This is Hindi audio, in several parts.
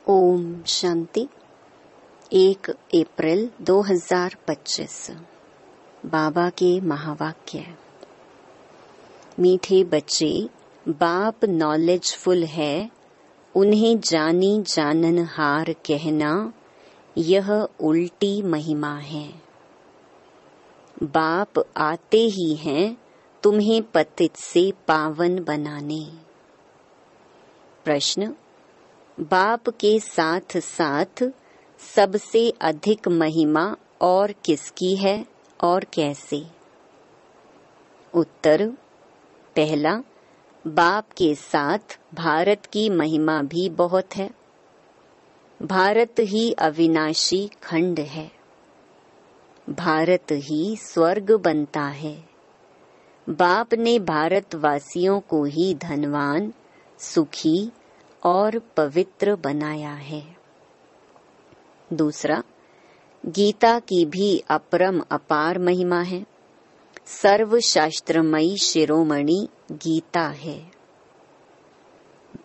ओम शांति। 1 अप्रैल 2025। बाबा के महावाक्य। मीठे बच्चे, बाप नॉलेजफुल है, उन्हें जानी जाननहार कहना यह उल्टी महिमा है। बाप आते ही हैं तुम्हें पतित से पावन बनाने। प्रश्न: बाप के साथ साथ सबसे अधिक महिमा और किसकी है और कैसे? उत्तर: पहला, बाप के साथ भारत की महिमा भी बहुत है। भारत ही अविनाशी खंड है। भारत ही स्वर्ग बनता है। बाप ने भारतवासियों को ही धनवान, सुखी और पवित्र बनाया है। दूसरा, गीता की भी अपरम अपार महिमा है। सर्वशास्त्रमयी शिरोमणि गीता है।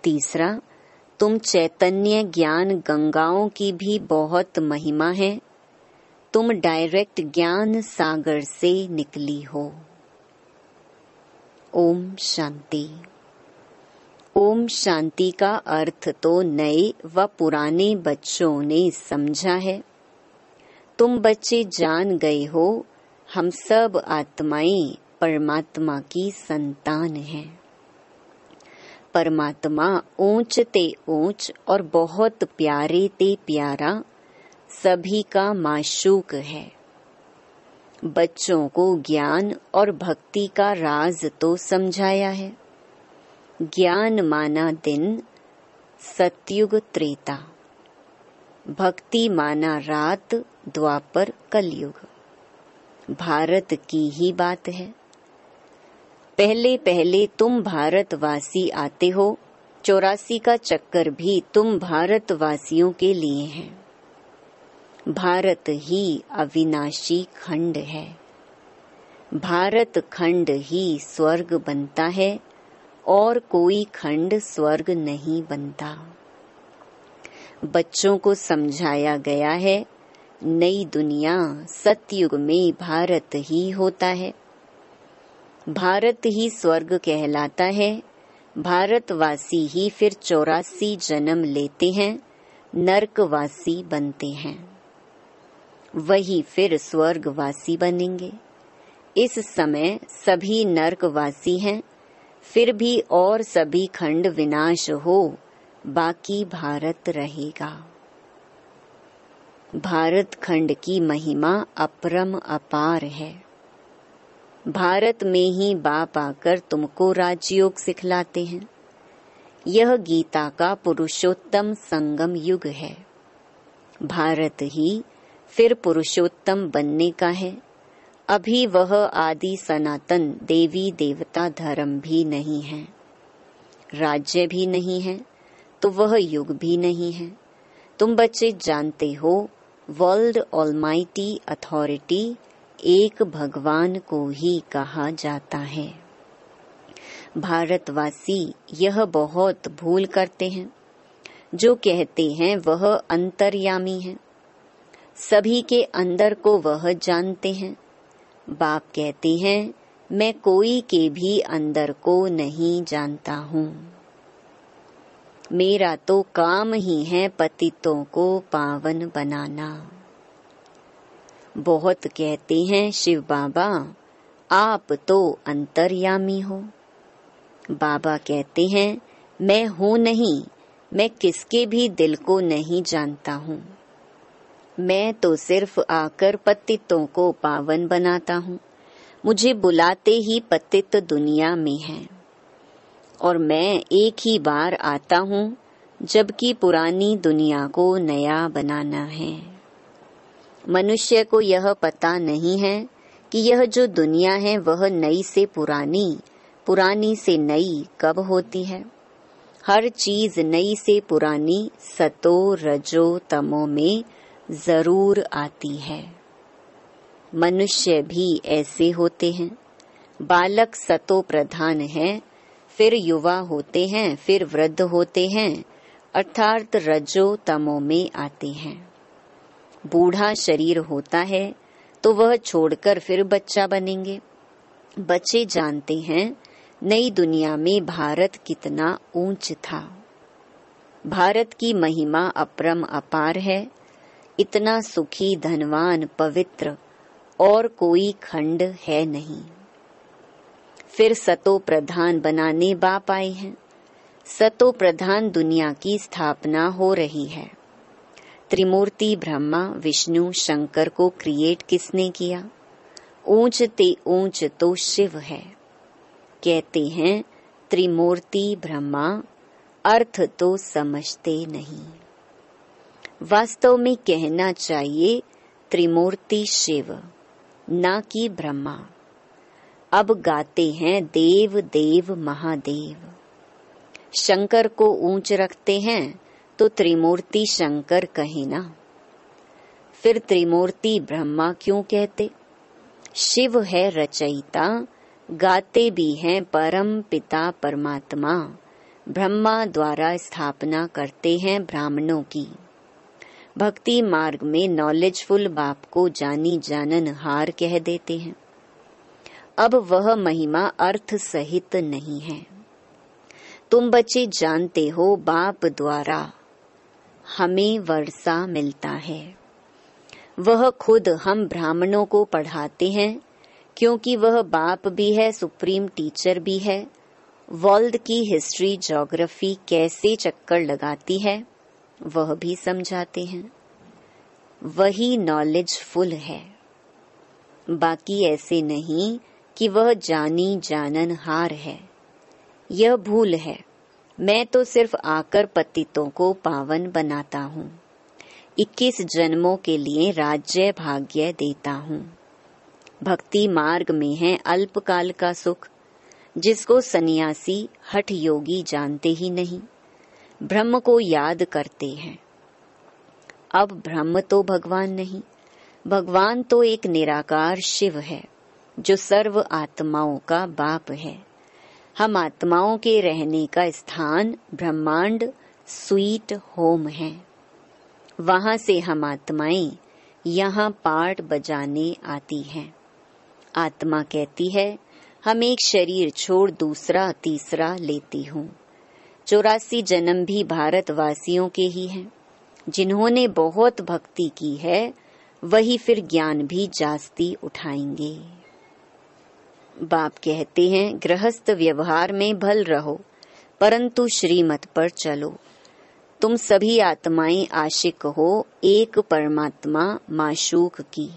तीसरा, तुम चैतन्य ज्ञान गंगाओं की भी बहुत महिमा है। तुम डायरेक्ट ज्ञान सागर से निकली हो। ओम शांति। ओम शांति का अर्थ तो नए व पुराने बच्चों ने समझा है। तुम बच्चे जान गए हो, हम सब आत्माएं परमात्मा की संतान हैं। परमात्मा ऊंच ते ऊंच और बहुत प्यारे ते प्यारा, सभी का माशूक है। बच्चों को ज्ञान और भक्ति का राज तो समझाया है। ज्ञान माना दिन, सतयुग त्रेता। भक्ति माना रात, द्वापर कलयुग। भारत की ही बात है। पहले पहले तुम भारतवासी आते हो। 84 का चक्कर भी तुम भारतवासियों के लिए है। भारत ही अविनाशी खंड है। भारत खंड ही स्वर्ग बनता है और कोई खंड स्वर्ग नहीं बनता। बच्चों को समझाया गया है, नई दुनिया सतयुग में भारत ही होता है। भारत ही स्वर्ग कहलाता है। भारतवासी ही फिर 84 जन्म लेते हैं, नरकवासी बनते हैं। वही फिर स्वर्गवासी बनेंगे। इस समय सभी नरकवासी हैं, फिर भी और सभी खंड विनाश हो, बाकी भारत रहेगा। भारत खंड की महिमा अपरम अपार है। भारत में ही बाप आकर तुमको राजयोग सिखलाते हैं। यह गीता का पुरुषोत्तम संगम युग है। भारत ही फिर पुरुषोत्तम बनने का है। अभी वह आदि सनातन देवी देवता धर्म भी नहीं है, राज्य भी नहीं है, तो वह युग भी नहीं है। तुम बच्चे जानते हो, वर्ल्ड ऑलमाइटी अथॉरिटी एक भगवान को ही कहा जाता है। भारतवासी यह बहुत भूल करते हैं। जो कहते हैं वह अंतर्यामी है। सभी के अंदर को वह जानते हैं। बाप कहते हैं, मैं कोई के भी अंदर को नहीं जानता हूँ। मेरा तो काम ही है पतितों को पावन बनाना। बहुत कहते हैं, शिव बाबा आप तो अंतर्यामी हो। बाबा कहते हैं, मैं हूँ नहीं, मैं किसके भी दिल को नहीं जानता हूँ। मैं तो सिर्फ आकर पतितों को पावन बनाता हूँ। मुझे बुलाते ही पतित दुनिया में हैं, और मैं एक ही बार आता हूँ, जबकि पुरानी दुनिया को नया बनाना है। मनुष्य को यह पता नहीं है कि यह जो दुनिया है वह नई से पुरानी, पुरानी से नई कब होती है। हर चीज नई से पुरानी सतो रजो तमो में जरूर आती है। मनुष्य भी ऐसे होते हैं। बालक सतो प्रधान है, फिर युवा होते हैं, फिर वृद्ध होते हैं अर्थात रजो तमो में आते हैं। बूढ़ा शरीर होता है तो वह छोड़कर फिर बच्चा बनेंगे। बच्चे जानते हैं नई दुनिया में भारत कितना ऊंच था। भारत की महिमा अपरम अपार है। इतना सुखी, धनवान, पवित्र और कोई खंड है नहीं। फिर सतो प्रधान बनाने बाप आए हैं। सतो प्रधान दुनिया की स्थापना हो रही है। त्रिमूर्ति ब्रह्मा, विष्णु, शंकर को क्रिएट किसने किया? ऊंच ते ऊंच तो शिव है। कहते हैं त्रिमूर्ति ब्रह्मा, अर्थ तो समझते नहीं। वास्तव में कहना चाहिए त्रिमूर्ति शिव, ना कि ब्रह्मा। अब गाते हैं देव देव महादेव। शंकर को ऊंच रखते हैं तो त्रिमूर्ति शंकर कहे ना। फिर त्रिमूर्ति ब्रह्मा क्यों कहते? शिव है रचयिता, गाते भी हैं परम पिता परमात्मा। ब्रह्मा द्वारा स्थापना करते हैं ब्राह्मणों की। भक्ति मार्ग में नॉलेजफुल बाप को जानी जानन हार कह देते हैं। अब वह महिमा अर्थ सहित नहीं है। तुम बच्चे जानते हो बाप द्वारा हमें वर्षा मिलता है। वह खुद हम ब्राह्मणों को पढ़ाते हैं, क्योंकि वह बाप भी है, सुप्रीम टीचर भी है। वर्ल्ड की हिस्ट्री, ज्योग्राफी कैसे चक्कर लगाती है वह भी समझाते हैं। वही नॉलेजफुल है। बाकी ऐसे नहीं कि वह जानी जानन हार है। यह भूल है। मैं तो सिर्फ आकर पतितों को पावन बनाता हूँ। 21 जन्मों के लिए राज्य भाग्य देता हूँ। भक्ति मार्ग में है अल्पकाल का सुख, जिसको सन्यासी हठ योगी जानते ही नहीं। ब्रह्म को याद करते हैं। अब ब्रह्म तो भगवान नहीं, भगवान तो एक निराकार शिव है, जो सर्व आत्माओं का बाप है। हम आत्माओं के रहने का स्थान ब्रह्मांड स्वीट होम है। वहां से हम आत्माएं यहाँ पार्ट बजाने आती हैं। आत्मा कहती है हम एक शरीर छोड़ दूसरा तीसरा लेती हूँ। 84 जन्म भी भारतवासियों के ही हैं। जिन्होंने बहुत भक्ति की है वही फिर ज्ञान भी जास्ती उठाएंगे। बाप कहते हैं गृहस्थ व्यवहार में भल रहो, परंतु श्रीमत पर चलो। तुम सभी आत्माएं आशिक हो एक परमात्मा माशूक की।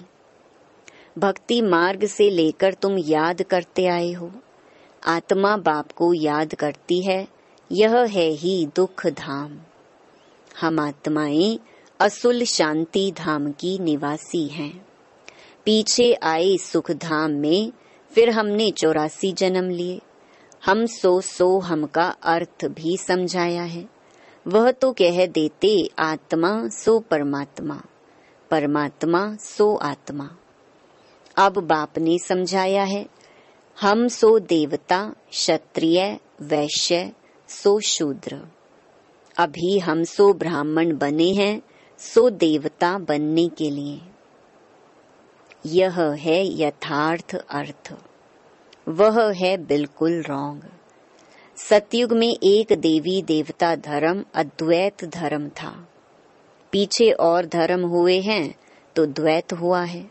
भक्ति मार्ग से लेकर तुम याद करते आए हो। आत्मा बाप को याद करती है। यह है ही दुख धाम। हम आत्माएं असुल शांति धाम की निवासी हैं। पीछे आए सुख धाम में फिर हमने 84 जन्म लिए। हम सो हम का अर्थ भी समझाया है। वह तो कह देते आत्मा सो परमात्मा, परमात्मा सो आत्मा। अब बाप ने समझाया है हम सो देवता, क्षत्रिय, वैश्य सो शूद्र। अभी हम सो ब्राह्मण बने हैं, सो देवता बनने के लिए। यह है यथार्थ अर्थ। वह है बिल्कुल रॉन्ग। सतयुग में एक देवी देवता धर्म अद्वैत धर्म था। पीछे और धर्म हुए हैं तो द्वैत हुआ है।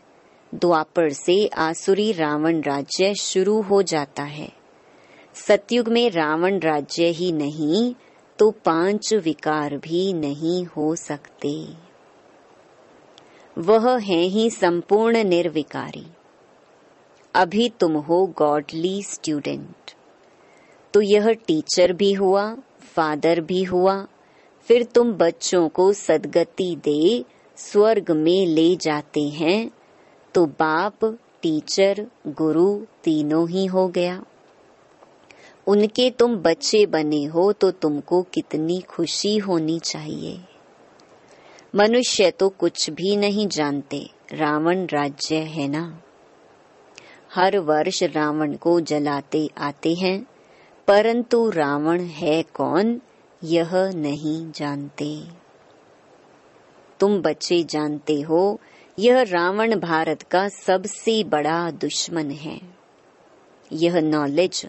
द्वापर से आसुरी रावण राज्य शुरू हो जाता है। सतयुग में रावण राज्य ही नहीं तो 5 विकार भी नहीं हो सकते। वह है ही संपूर्ण निर्विकारी। अभी तुम हो गॉडली स्टूडेंट, तो यह टीचर भी हुआ, फादर भी हुआ। फिर तुम बच्चों को सद्गति दे स्वर्ग में ले जाते हैं, तो बाप, टीचर, गुरु तीनों ही हो गया। उनके तुम बच्चे बने हो तो तुमको कितनी खुशी होनी चाहिए। मनुष्य तो कुछ भी नहीं जानते, रावण राज्य है ना। हर वर्ष रावण को जलाते आते हैं, परंतु रावण है कौन यह नहीं जानते। तुम बच्चे जानते हो यह रावण भारत का सबसे बड़ा दुश्मन है। यह नॉलेज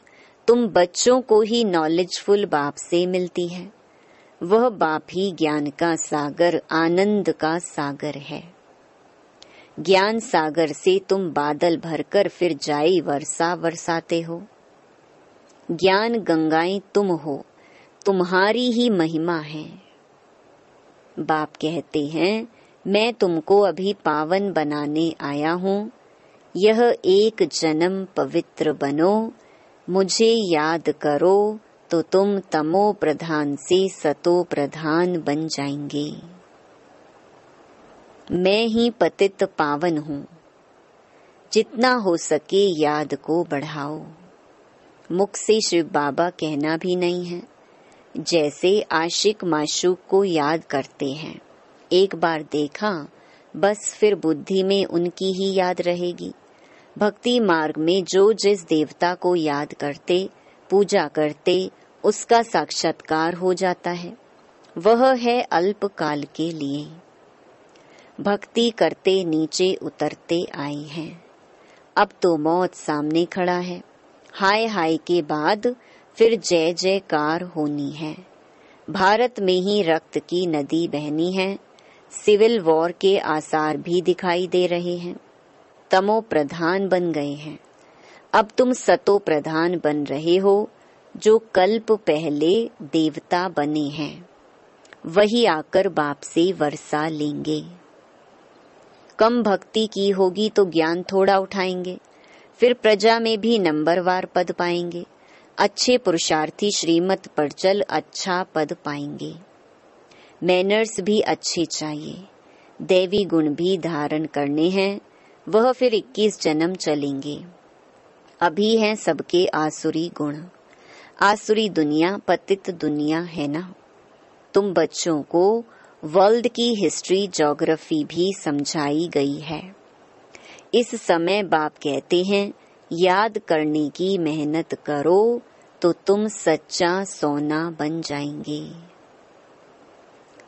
तुम बच्चों को ही नॉलेजफुल बाप से मिलती है। वह बाप ही ज्ञान का सागर, आनंद का सागर है। ज्ञान सागर से तुम बादल भरकर फिर जाई वर्षा बरसाते हो। ज्ञान गंगाएं तुम हो, तुम्हारी ही महिमा है। बाप कहते हैं मैं तुमको अभी पावन बनाने आया हूँ। यह एक जन्म पवित्र बनो, मुझे याद करो तो तुम तमो प्रधान से सतो प्रधान बन जाएंगे। मैं ही पतित पावन हूँ। जितना हो सके याद को बढ़ाओ। मुख से शिव बाबा कहना भी नहीं है। जैसे आशिक माशूक को याद करते हैं, एक बार देखा बस फिर बुद्धि में उनकी ही याद रहेगी। भक्ति मार्ग में जो जिस देवता को याद करते, पूजा करते, उसका साक्षात्कार हो जाता है। वह है अल्प काल के लिए। भक्ति करते नीचे उतरते आए हैं। अब तो मौत सामने खड़ा है। हाय हाय के बाद फिर जय जयकार होनी है। भारत में ही रक्त की नदी बहनी है। सिविल वॉर के आसार भी दिखाई दे रहे हैं। तमो प्रधान बन गए हैं। अब तुम सतो प्रधान बन रहे हो। जो कल्प पहले देवता बने हैं वही आकर बाप से वर्षा लेंगे। कम भक्ति की होगी तो ज्ञान थोड़ा उठाएंगे, फिर प्रजा में भी नंबरवार पद पाएंगे। अच्छे पुरुषार्थी श्रीमत पर चल अच्छा पद पाएंगे। मैनर्स भी अच्छे चाहिए। दैवी गुण भी धारण करने हैं। वह फिर 21 जन्म चलेंगे। अभी हैं सबके आसुरी गुण। आसुरी दुनिया पतित दुनिया है ना। तुम बच्चों को वर्ल्ड की हिस्ट्री, ज्योग्राफी भी समझाई गई है। इस समय बाप कहते हैं याद करने की मेहनत करो तो तुम सच्चा सोना बन जाएंगे।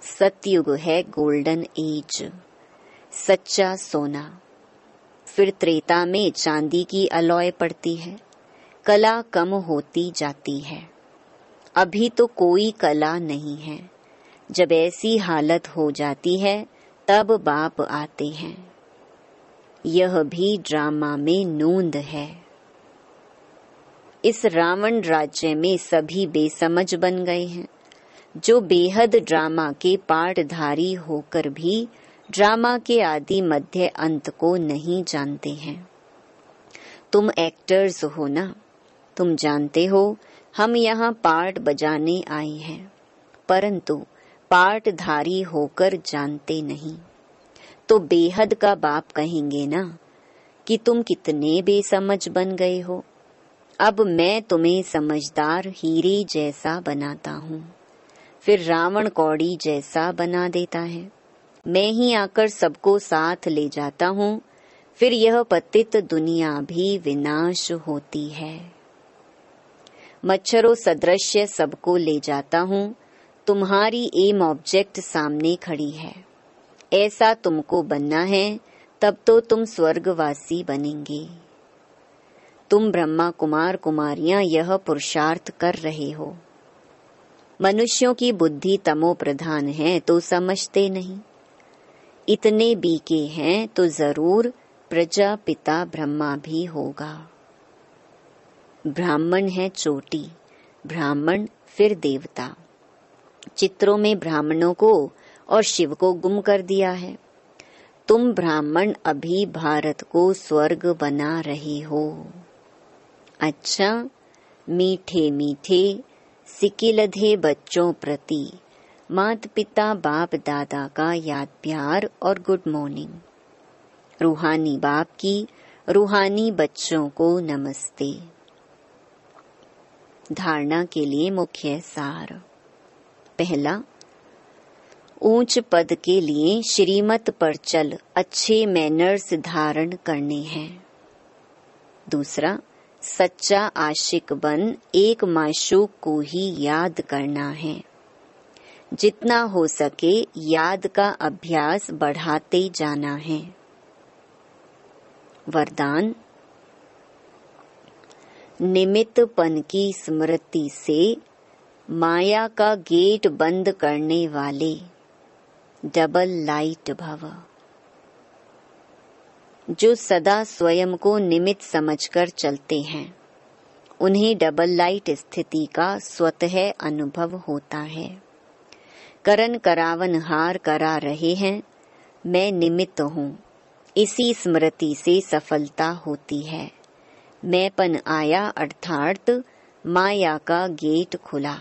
सतयुग है गोल्डन एज, सच्चा सोना। फिर त्रेता में चांदी की अलॉय पड़ती है। कला कम होती जाती है। अभी तो कोई कला नहीं है। जब ऐसी हालत हो जाती है तब बाप आते हैं। यह भी ड्रामा में नूंद है। इस रावण राज्य में सभी बेसमझ बन गए हैं। जो बेहद ड्रामा के पाठधारी होकर भी ड्रामा के आदि मध्य अंत को नहीं जानते हैं। तुम एक्टर्स हो ना। तुम जानते हो हम यहाँ पार्ट बजाने आए हैं, परंतु पाठधारी होकर जानते नहीं। तो बेहद का बाप कहेंगे ना कि तुम कितने बेसमझ बन गए हो। अब मैं तुम्हें समझदार हीरे जैसा बनाता हूँ, फिर रावण कौड़ी जैसा बना देता है। मैं ही आकर सबको साथ ले जाता हूँ, फिर यह पतित दुनिया भी विनाश होती है। मच्छरों सदृश्य सबको ले जाता हूँ। तुम्हारी एम ऑब्जेक्ट सामने खड़ी है। ऐसा तुमको बनना है, तब तो तुम स्वर्गवासी बनेंगे। तुम ब्रह्मा कुमार कुमारियां यह पुरुषार्थ कर रहे हो। मनुष्यों की बुद्धि तमो प्रधान है तो समझते नहीं। इतने बीके हैं तो जरूर प्रजापिता ब्रह्मा भी होगा। ब्राह्मण है चोटी, ब्राह्मण फिर देवता। चित्रों में ब्राह्मणों को और शिव को गुम कर दिया है। तुम ब्राह्मण अभी भारत को स्वर्ग बना रहे हो। अच्छा, मीठे मीठे सिकिलधे बच्चों प्रति माता पिता बाप दादा का याद प्यार और गुड मॉर्निंग। रूहानी बाप की रूहानी बच्चों को नमस्ते। धारणा के लिए मुख्य सार। पहला, ऊंच पद के लिए श्रीमत पर चल अच्छे मैनर्स धारण करने हैं। दूसरा, सच्चा आशिक बन एक माशूक को ही याद करना है। जितना हो सके याद का अभ्यास बढ़ाते जाना है। वरदान। निमित्तपन की स्मृति से माया का गेट बंद करने वाले डबल लाइट भव। जो सदा स्वयं को निमित्त समझकर चलते हैं उन्हें डबल लाइट स्थिति का स्वतः अनुभव होता है। करन करावन हार करा रहे हैं, मैं निमित्त हूँ, इसी स्मृति से सफलता होती है। मैंपन आया अर्थात माया का गेट खुला।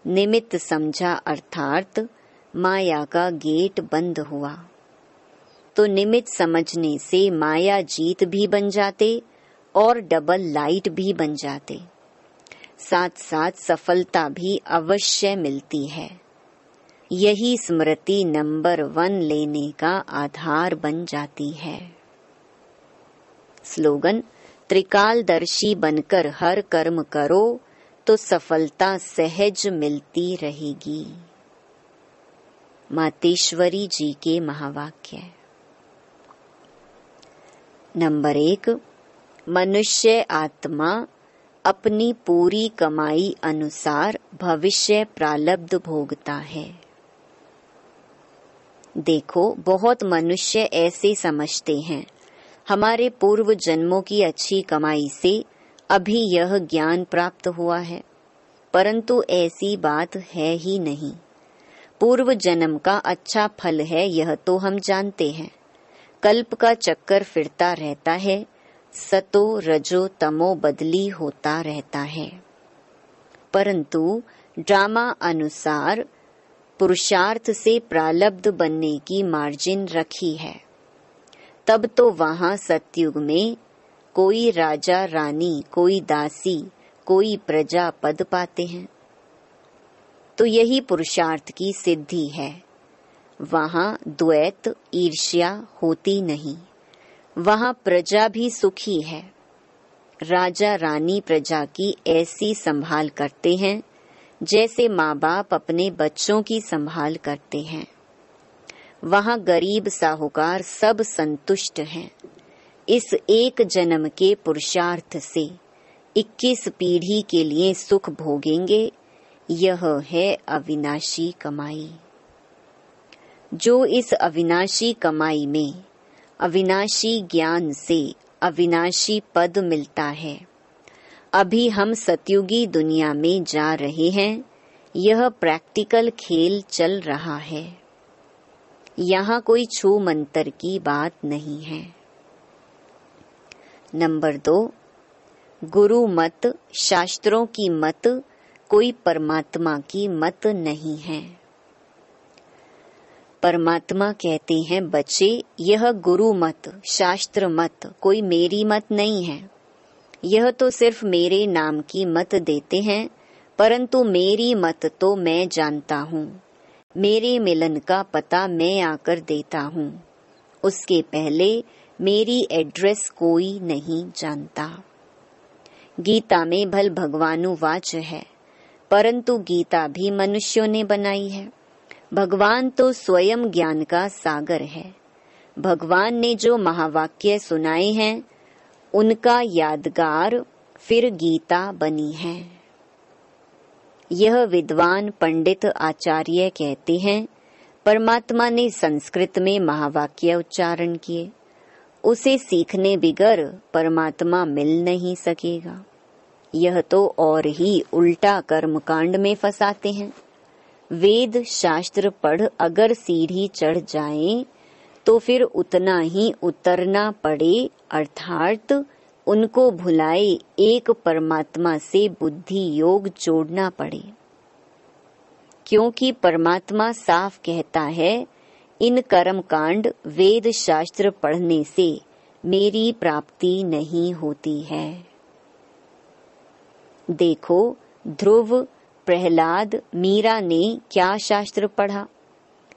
निमित्त समझा अर्थात माया का गेट बंद हुआ। तो निमित्त समझने से माया जीत भी बन जाते और डबल लाइट भी बन जाते। साथ साथ सफलता भी अवश्य मिलती है। यही स्मृति नंबर 1 लेने का आधार बन जाती है। स्लोगन। त्रिकालदर्शी बनकर हर कर्म करो तो सफलता सहज मिलती रहेगी। मातेश्वरी जी के महावाक्य। नंबर 1। मनुष्य आत्मा अपनी पूरी कमाई अनुसार भविष्य प्रारब्ध भोगता है। देखो, बहुत मनुष्य ऐसे समझते हैं हमारे पूर्व जन्मों की अच्छी कमाई से अभी यह ज्ञान प्राप्त हुआ है, परंतु ऐसी बात है ही नहीं। पूर्व जन्म का अच्छा फल है यह तो हम जानते हैं। कल्प का चक्कर फिरता रहता है, सतो रजो तमो बदली होता रहता है, परंतु ड्रामा अनुसार पुरुषार्थ से प्रारब्ध बनने की मार्जिन रखी है। तब तो वहां सतयुग में कोई राजा रानी, कोई दासी, कोई प्रजा पद पाते हैं। तो यही पुरुषार्थ की सिद्धि है। वहां द्वैत ईर्ष्या होती नहीं। वहां प्रजा भी सुखी है। राजा रानी प्रजा की ऐसी संभाल करते हैं जैसे माँ बाप अपने बच्चों की संभाल करते हैं। वहां गरीब साहूकार सब संतुष्ट हैं। इस एक जन्म के पुरुषार्थ से 21 पीढ़ी के लिए सुख भोगेंगे। यह है अविनाशी कमाई। जो इस अविनाशी कमाई में अविनाशी ज्ञान से अविनाशी पद मिलता है। अभी हम सतयुगी दुनिया में जा रहे हैं। यह प्रैक्टिकल खेल चल रहा है। यहाँ कोई छू मंतर की बात नहीं है। नंबर 2। गुरु मत, शास्त्रों की मत, कोई परमात्मा की मत नहीं है। परमात्मा कहते हैं बच्चे, यह गुरु मत, शास्त्र मत, कोई मेरी मत नहीं है। यह तो सिर्फ मेरे नाम की मत देते हैं, परंतु मेरी मत तो मैं जानता हूँ। मेरे मिलन का पता मैं आकर देता हूँ। उसके पहले मेरी एड्रेस कोई नहीं जानता। गीता में भल भगवानुवाच है, परंतु गीता भी मनुष्यों ने बनाई है। भगवान तो स्वयं ज्ञान का सागर है। भगवान ने जो महावाक्य सुनाए हैं उनका यादगार फिर गीता बनी है। यह विद्वान पंडित आचार्य कहते हैं परमात्मा ने संस्कृत में महावाक्य उच्चारण किए। उसे सीखने बिगर परमात्मा मिल नहीं सकेगा। यह तो और ही उल्टा कर्मकांड में फंसाते हैं। वेद शास्त्र पढ़ अगर सीढ़ी चढ़ जाएं तो फिर उतना ही उतरना पड़े, अर्थात उनको भुलाए एक परमात्मा से बुद्धि योग जोड़ना पड़े। क्योंकि परमात्मा साफ कहता है, इन कर्मकांड वेद शास्त्र पढ़ने से मेरी प्राप्ति नहीं होती है। देखो, ध्रुव, प्रहलाद, मीरा ने क्या शास्त्र पढ़ा।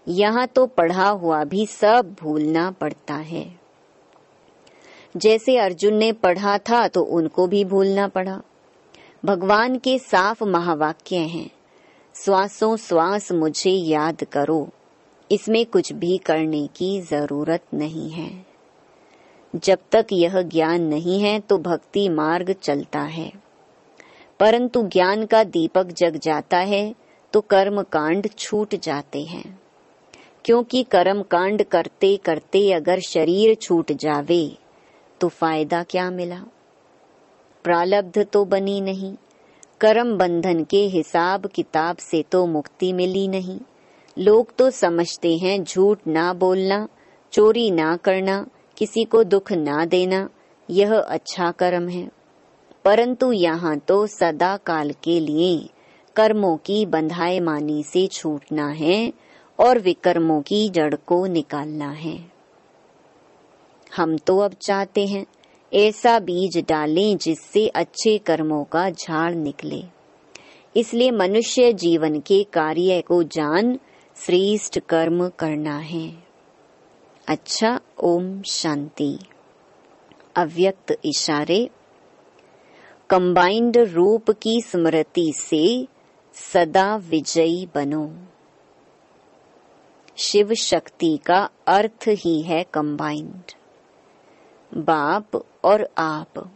यहाँ तो पढ़ा हुआ भी सब भूलना पड़ता है। जैसे अर्जुन ने पढ़ा था तो उनको भी भूलना पड़ा। भगवान के साफ महावाक्य हैं, श्वासों श्वास मुझे याद करो, इसमें कुछ भी करने की जरूरत नहीं है। जब तक यह ज्ञान नहीं है तो भक्ति मार्ग चलता है, परंतु ज्ञान का दीपक जग जाता है तो कर्म कांड छूट जाते हैं। क्योंकि कर्म कांड करते करते अगर शरीर छूट जावे तो फायदा क्या मिला? प्रारब्ध तो बनी नहीं, कर्म बंधन के हिसाब किताब से तो मुक्ति मिली नहीं। लोग तो समझते हैं झूठ ना बोलना, चोरी ना करना, किसी को दुख ना देना, यह अच्छा कर्म है। परंतु यहाँ तो सदा काल के लिए कर्मों की बंधाएमानी से छूटना है और विकर्मों की जड़ को निकालना है। हम तो अब चाहते हैं ऐसा बीज डालें जिससे अच्छे कर्मों का झाड़ निकले। इसलिए मनुष्य जीवन के कार्य को जान श्रेष्ठ कर्म करना है। अच्छा, ओम शांति। अव्यक्त इशारे। कंबाइंड रूप की स्मृति से सदा विजयी बनो। शिव शक्ति का अर्थ ही है कंबाइंड। बाप और आप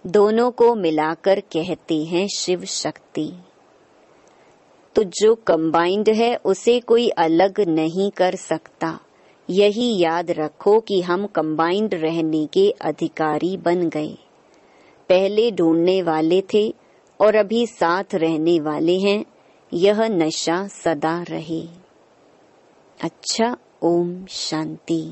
दोनों को मिलाकर कहते हैं शिव शक्ति। तो जो कंबाइंड है उसे कोई अलग नहीं कर सकता। यही याद रखो कि हम कंबाइंड रहने के अधिकारी बन गए। पहले ढूंढने वाले थे और अभी साथ रहने वाले हैं। यह नशा सदा रहे। अच्छा, ओम शांति।